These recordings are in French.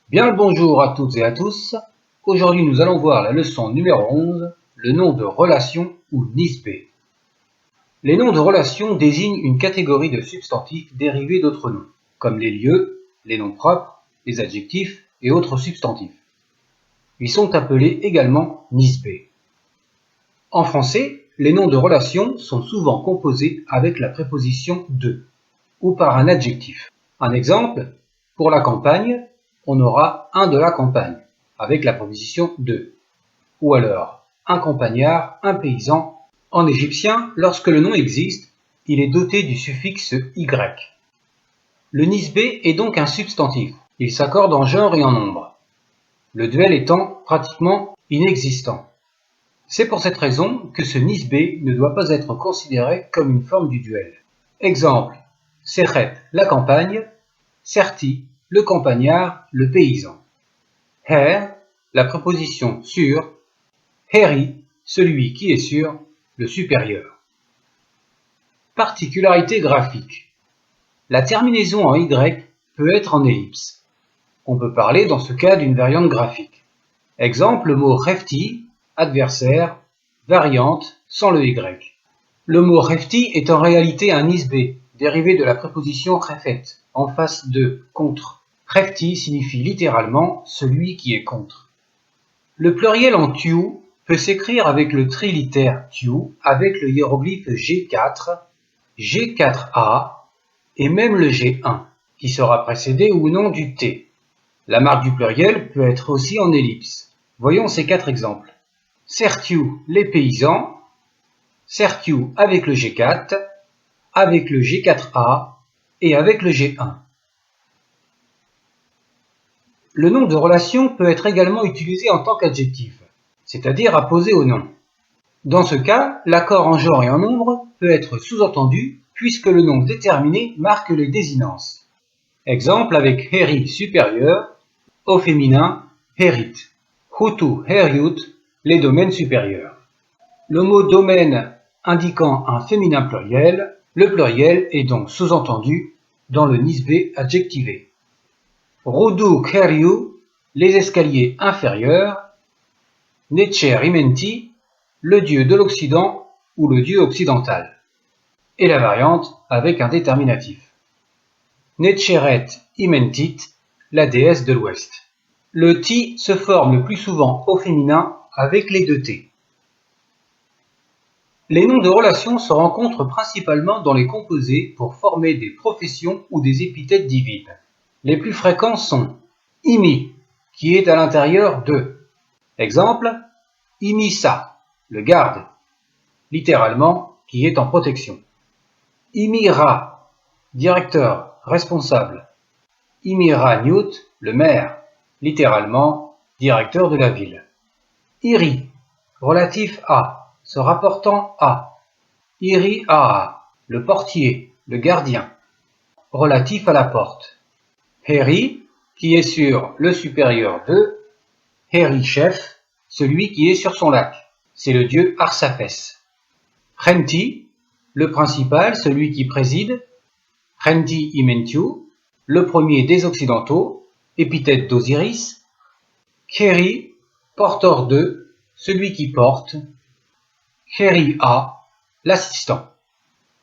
Bien le bonjour à toutes et à tous. Aujourd'hui nous allons voir la leçon numéro 11, le nom de relation ou nisbé. Les noms de relation désignent une catégorie de substantifs dérivés d'autres noms, comme les lieux, les noms propres, les adjectifs et autres substantifs. Ils sont appelés également nisbé. En français, les noms de relation sont souvent composés avec la préposition de ou par un adjectif. Un exemple, pour la campagne, on aura un de la campagne, avec la préposition de. Ou alors, un campagnard, un paysan. En égyptien, lorsque le nom existe, il est doté du suffixe y. Le nisbé est donc un substantif. Il s'accorde en genre et en nombre. Le duel étant pratiquement inexistant. C'est pour cette raison que ce nisbé ne doit pas être considéré comme une forme du duel. Exemple, Sechet, la campagne, Serti, le campagnard, le paysan. Her, la préposition sur, Heri, celui qui est sur, le supérieur. Particularité graphique. La terminaison en Y peut être en ellipse. On peut parler dans ce cas d'une variante graphique. Exemple, le mot refti, adversaire, variante, sans le Y. Le mot refti est en réalité un nisbé, dérivé de la préposition refet, en face de, contre. Refti signifie littéralement celui qui est contre. Le pluriel en tiu peut s'écrire avec le trilitère tiu, avec le hiéroglyphe G4, G4A et même le G1, qui sera précédé ou non du T. La marque du pluriel peut être aussi en ellipse. Voyons ces 4 exemples. Sertiu, les paysans, Sertiu avec le G4, avec le G4A et avec le G1. Le nom de relation peut être également utilisé en tant qu'adjectif, c'est-à-dire apposé au nom. Dans ce cas, l'accord en genre et en nombre peut être sous-entendu puisque le nom déterminé marque les désinences. Exemple avec heri supérieur, au féminin herit, hutu heriut, les domaines supérieurs. Le mot domaine indiquant un féminin pluriel, le pluriel est donc sous-entendu dans le nisbé adjectivé. Rudu Keriu, les escaliers inférieurs, Necher Imenti, le dieu de l'Occident ou le dieu occidental. Et la variante avec un déterminatif. Necheret Imentit, la déesse de l'Ouest. Le ti se forme le plus souvent au féminin avec les 2 t. Les noms de relation se rencontrent principalement dans les composés pour former des professions ou des épithètes divines. Les plus fréquents sont Imi, qui est à l'intérieur de. Exemple, Imisa, le garde, littéralement, qui est en protection. Imira, directeur, responsable. Imira Newt, le maire, littéralement, directeur de la ville. Iri, relatif à, se rapportant à. Iri Aa, le portier, le gardien, relatif à la porte. Heri, qui est sur le supérieur de, Heri chef, celui qui est sur son lac, c'est le dieu Arsapès. Renti, le principal, celui qui préside, Renti Imentiu, le premier des occidentaux, épithète d'Osiris. Kheri, porteur de, celui qui porte, Kheri A, l'assistant,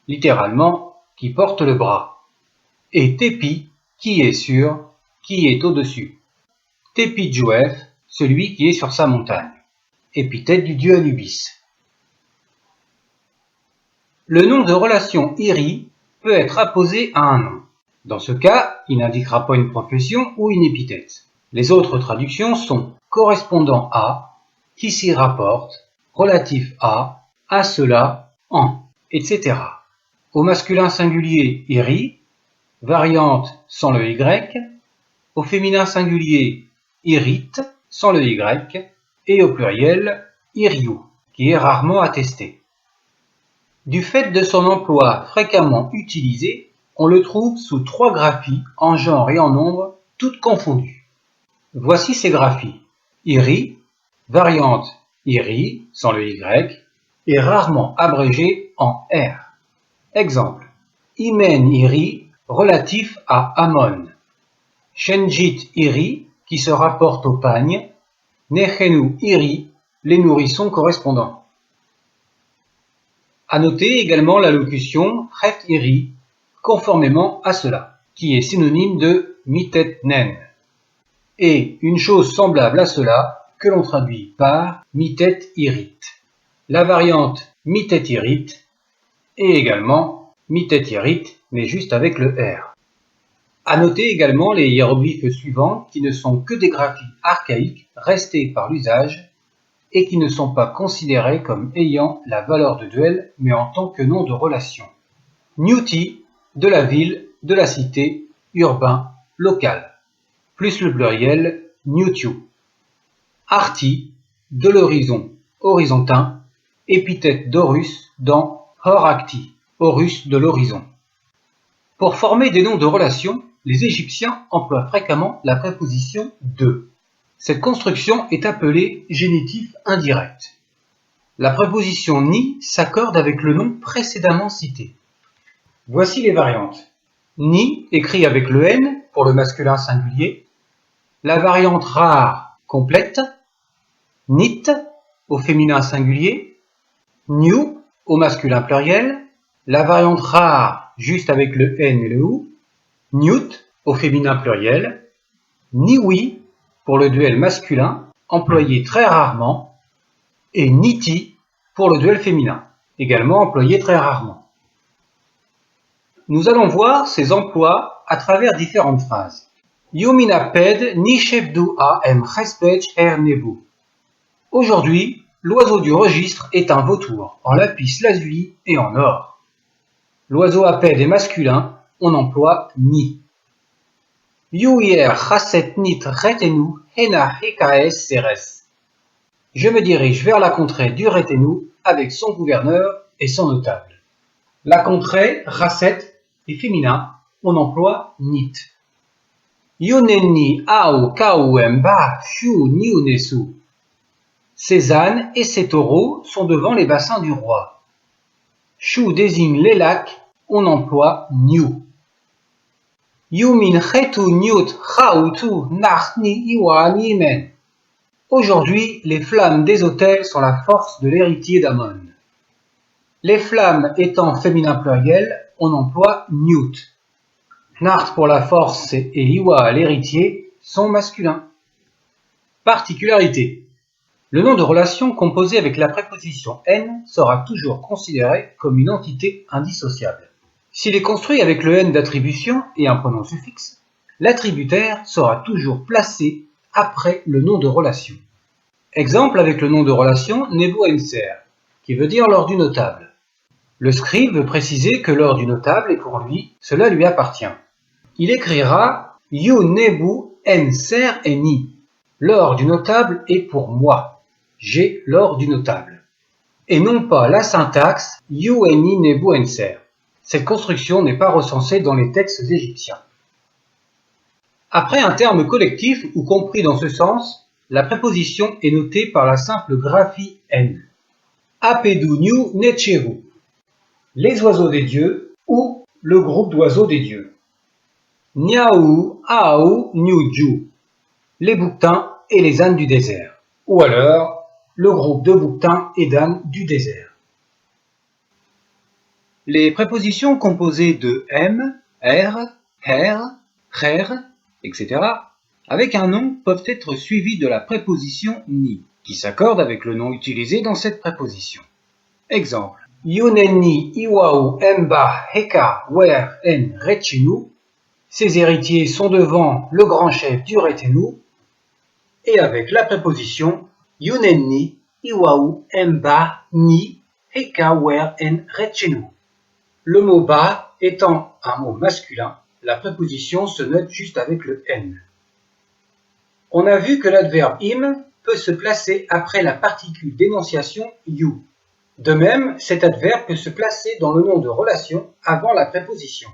littéralement, qui porte le bras. Et Tepi, qui est sur, qui est au-dessus. Tepi Jouef, celui qui est sur sa montagne. Épithète du dieu Anubis. Le nom de relation Iri peut être apposé à un nom. Dans ce cas, il n'indiquera pas une profession ou une épithète. Les autres traductions sont correspondant à, qui s'y rapporte, relatif à cela, en, etc. Au masculin singulier Iri, variante sans le Y, au féminin singulier irite sans le Y, et au pluriel iriou, qui est rarement attesté. Du fait de son emploi fréquemment utilisé, on le trouve sous 3 graphies en genre et en nombre, toutes confondues. Voici ces graphies. Iri, variante iri, sans le y, est rarement abrégé en r. Exemple, Imen iri, relatif à Amon. Shenjit iri, qui se rapporte au pagne. Nechenu iri, les nourrissons correspondants. À noter également la locution Heft iri, conformément à cela, qui est synonyme de mitet nen. Et une chose semblable à cela, que l'on traduit par mitet irit. La variante mitet irit et également mitet irit, mais juste avec le R. À noter également les hiéroglyphes suivants qui ne sont que des graphies archaïques restés par l'usage et qui ne sont pas considérés comme ayant la valeur de duel mais en tant que nom de relation. Newti, de la ville, de la cité, urbain, local, plus le pluriel Newtiu. Arti, de l'horizon, horizontin, épithète d'Horus dans Horacti, Horus de l'horizon. Pour former des noms de relation, les Égyptiens emploient fréquemment la préposition de. Cette construction est appelée génitif indirect. La préposition ni s'accorde avec le nom précédemment cité. Voici les variantes. Ni, écrit avec le N pour le masculin singulier. La variante rare, complète. Nit, au féminin singulier. New, au masculin pluriel. La variante rare, juste avec le N et le OU. Newt, au féminin pluriel. Niwi, pour le duel masculin, employé très rarement. Et Niti, pour le duel féminin, également employé très rarement. Nous allons voir ces emplois à travers différentes phrases. Yominaped ni chefdoua em chespech er nebu. Aujourd'hui, l'oiseau du registre est un vautour, en lapis lazuli et en or. L'oiseau apède est masculin, on emploie ni. Youyer chasset nit retenu hena hekaes seres. Je me dirige vers la contrée du Retenu avec son gouverneur et son notable. La contrée, Rasset, est féminin, on emploie nit. Yoneni ao kauemba shu niunesu. Ses ânes et ses taureaux sont devant les bassins du roi. Shu désigne les lacs, on emploie niu. Yumin chetu niut chautu nachni iwa nimen. Aujourd'hui, les flammes des autels sont la force de l'héritier d'Amon. Les flammes étant féminin pluriel, on emploie Newt. Nart pour la force et Iwa l'héritier sont masculins. Particularité. Le nom de relation composé avec la préposition N sera toujours considéré comme une entité indissociable. S'il est construit avec le N d'attribution et un pronom suffixe, l'attributaire sera toujours placé après le nom de relation. Exemple avec le nom de relation Nebu Enser, qui veut dire l'or du notable. Le scribe veut préciser que l'or du notable est pour lui, cela lui appartient. Il écrira You Nebu Enser Eni. L'or du notable est pour moi. J'ai l'or du notable. Et non pas la syntaxe You Eni Nebu Enser. Cette construction n'est pas recensée dans les textes égyptiens. Après un terme collectif ou compris dans ce sens, la préposition est notée par la simple graphie N. Apedu Niu Necheru. Les oiseaux des dieux ou le groupe d'oiseaux des dieux. Niaou Aou Niuju. Les bouquetins et les ânes du désert. Ou alors, le groupe de bouquetins et d'ânes du désert. Les prépositions composées de M, R, her, rer, etc. avec un nom peuvent être suivies de la préposition ni, qui s'accorde avec le nom utilisé dans cette préposition. Exemple. Yuneni iwau emba heka wer en rechinu. Ses héritiers sont devant le grand chef du Retenu. Et avec la préposition Yuneni iwau emba ni heka wer en rechinu. Le mot ba étant un mot masculin, la préposition se note juste avec le n. On a vu que l'adverbe im peut se placer après la particule d'énonciation you. De même, cet adverbe peut se placer dans le nom de relation avant la préposition.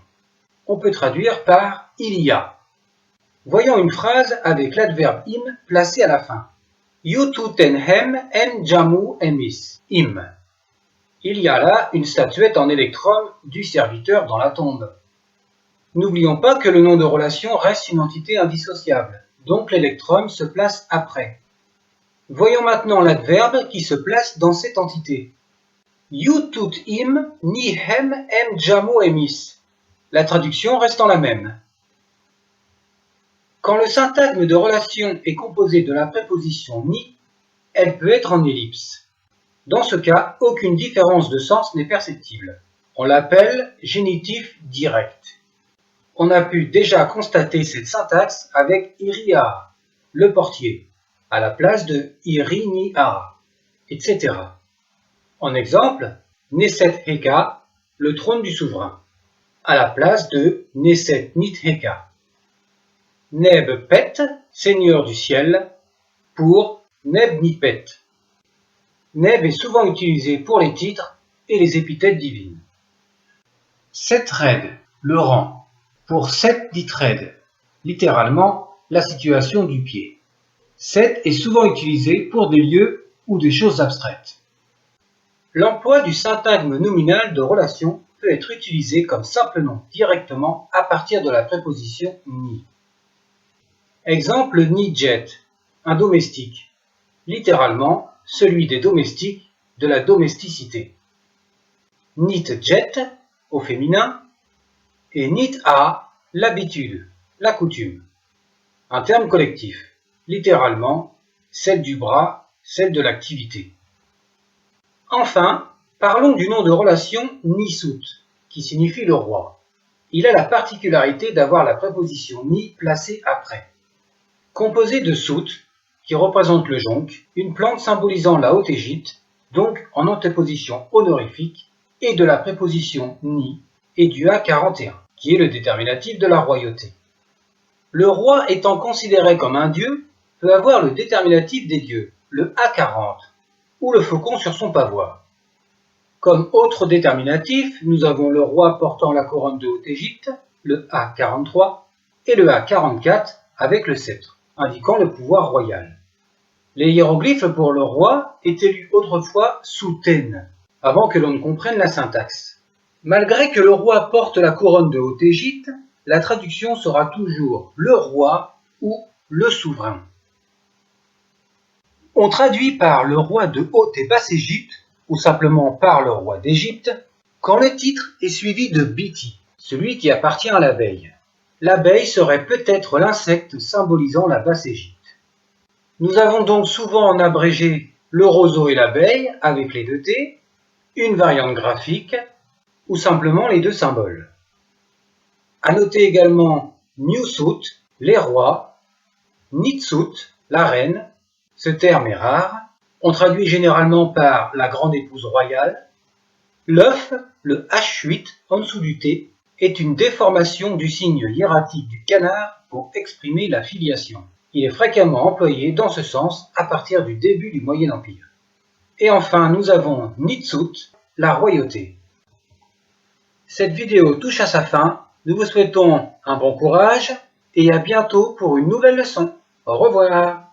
On peut traduire par il y a. Voyons une phrase avec l'adverbe im placé à la fin. Yututenhem en jamu emis, im. Il y a là une statuette en électrum du serviteur dans la tombe. N'oublions pas que le nom de relation reste une entité indissociable, donc l'électrum se place après. Voyons maintenant l'adverbe qui se place dans cette entité. Yutut im ni hem em jamu emis. La traduction restant la même. Quand le syntagme de relation est composé de la préposition ni, elle peut être en ellipse. Dans ce cas, aucune différence de sens n'est perceptible. On l'appelle génitif direct. On a pu déjà constater cette syntaxe avec iria, le portier, à la place de irinia, etc. En exemple, Neset Heka, le trône du souverain, à la place de Neset Nitheka. Neb Pet, seigneur du ciel, pour Neb Nipet. Neb est souvent utilisé pour les titres et les épithètes divines. Setred, le rang, pour Set Ditred, littéralement la situation du pied. Set est souvent utilisé pour des lieux ou des choses abstraites. L'emploi du syntagme nominal de relation peut être utilisé comme simple nom directement à partir de la préposition ni. Exemple Nijet, un domestique, littéralement celui des domestiques de la domesticité. Nitjet, au féminin, et nit-a, l'habitude, la coutume. Un terme collectif, littéralement celle du bras, celle de l'activité. Enfin, parlons du nom de relation Nisut, qui signifie le roi. Il a la particularité d'avoir la préposition ni placée après. Composé de sout, qui représente le jonc, une plante symbolisant la Haute-Égypte, donc en antéposition honorifique, et de la préposition ni et du A41, qui est le déterminatif de la royauté. Le roi étant considéré comme un dieu, peut avoir le déterminatif des dieux, le A40, ou le faucon sur son pavois. Comme autre déterminatif, nous avons le roi portant la couronne de Haute-Égypte, le A43, et le A44 avec le sceptre, indiquant le pouvoir royal. Les hiéroglyphes pour le roi étaient lus autrefois sous ten, avant que l'on ne comprenne la syntaxe. Malgré que le roi porte la couronne de Haute-Égypte, la traduction sera toujours le roi ou le souverain. On traduit par le roi de Haute et Basse-Égypte, ou simplement par le roi d'Égypte, quand le titre est suivi de biti, celui qui appartient à l'abeille. L'abeille serait peut-être l'insecte symbolisant la Basse-Égypte. Nous avons donc souvent en abrégé le roseau et l'abeille avec les deux T, une variante graphique, ou simplement les deux symboles. À noter également Newsut, les rois, Nitsut, la reine, ce terme est rare, on traduit généralement par la grande épouse royale. L'œuf, le H8 en dessous du T, est une déformation du signe hiératique du canard pour exprimer la filiation. Il est fréquemment employé dans ce sens à partir du début du Moyen Empire. Et enfin, nous avons Nitsut, la royauté. Cette vidéo touche à sa fin. Nous vous souhaitons un bon courage et à bientôt pour une nouvelle leçon. Au revoir.